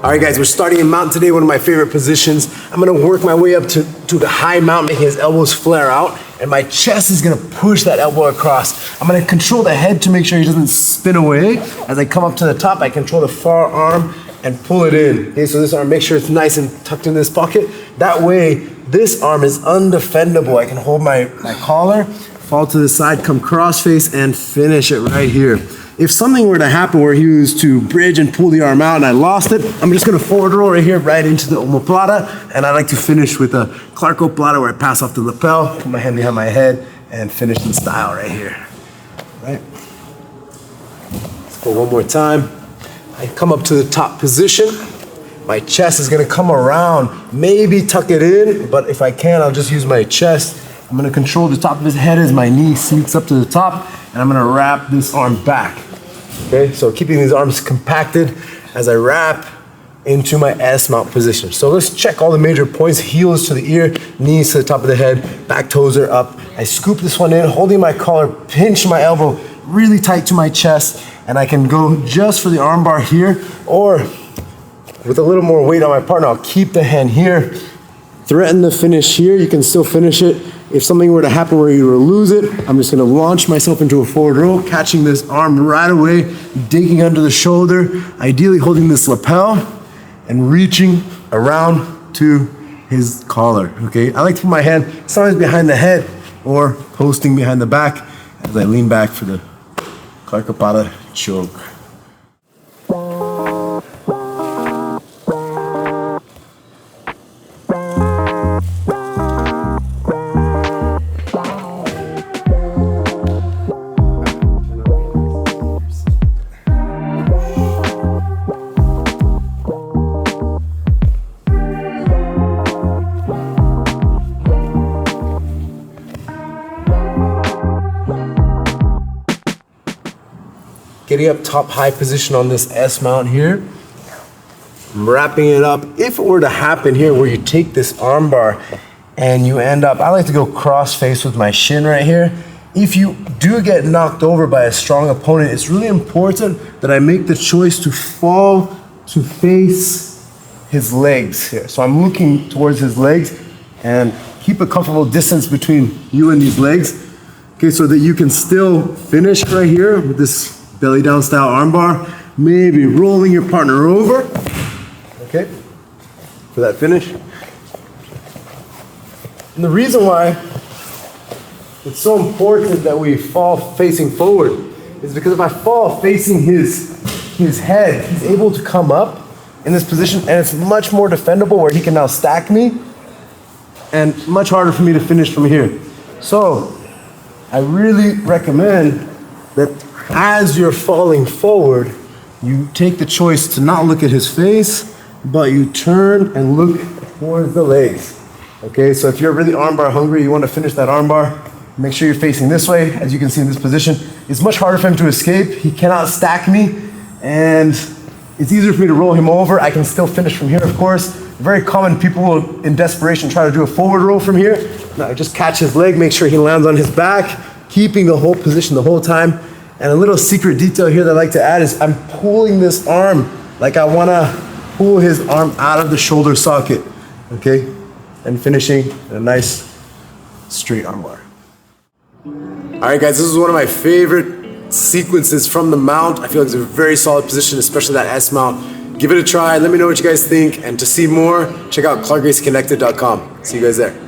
All right, guys, we're starting in mount today, one of my favorite positions. I'm gonna work my way up to the high mount, making his elbows flare out, and my chest is gonna push that elbow across. I'm gonna control the head to make sure he doesn't spin away. As I come up to the top, I control the far arm and pull it in. Okay, so this arm, make sure it's nice and tucked in this pocket. That way, this arm is undefendable. I can hold my collar, fall to the side, come cross face, and finish it right here. If something were to happen where he was to bridge and pull the arm out and I lost it, I'm just gonna forward roll right here, right into the omoplata, and I like to finish with a Clarkoplata where I pass off the lapel, put my hand behind my head, and finish in style right here. Right? Let's go one more time. I come up to the top position. My chest is gonna come around, maybe tuck it in, but if I can, I'll just use my chest. I'm gonna control the top of his head as my knee sinks up to the top, and I'm gonna wrap this arm back. Okay, so keeping these arms compacted as I wrap into my S mount position. So let's check all the major points. Heels to the ear, knees to the top of the head, back toes are up. I scoop this one in, holding my collar, pinch my elbow really tight to my chest, and I can go just for the arm bar here, or with a little more weight on my partner, I'll keep the hand here. Threaten the finish here, you can still finish it. If something were to happen where you were to lose it, I'm just gonna launch myself into a forward roll, catching this arm right away, digging under the shoulder, ideally holding this lapel, and reaching around to his collar, okay? I like to put my hand sometimes behind the head or posting behind the back as I lean back for the Clarkoplata choke. Getting up top high position on this S mount here. I'm wrapping it up. If it were to happen here where you take this arm bar and you end up, I like to go cross face with my shin right here. If you do get knocked over by a strong opponent, it's really important that I make the choice to fall to face his legs here. So I'm looking towards his legs and keep a comfortable distance between you and these legs. Okay, so that you can still finish right here with this belly down style armbar, maybe rolling your partner over, okay, for that finish. And the reason why it's so important that we fall facing forward is because if I fall facing his head, he's able to come up in this position, and it's much more defendable where he can now stack me, and much harder for me to finish from here. So I really recommend that as you're falling forward, you take the choice to not look at his face, but you turn and look towards the legs. Okay, so if you're really armbar hungry, you want to finish that armbar, make sure you're facing this way. As you can see in this position, it's much harder for him to escape. He cannot stack me, and it's easier for me to roll him over. I can still finish from here, of course. Very common, people will, in desperation, try to do a forward roll from here. Now, just catch his leg, make sure he lands on his back, keeping the whole position the whole time. And a little secret detail here that I like to add is I'm pulling this arm like I want to pull his arm out of the shoulder socket, okay? And finishing a nice straight armbar. All right, guys, this is one of my favorite sequences from the mount. I feel like it's a very solid position, especially that S mount. Give it a try. Let me know what you guys think. And to see more, check out clarkgracieconnected.com. See you guys there.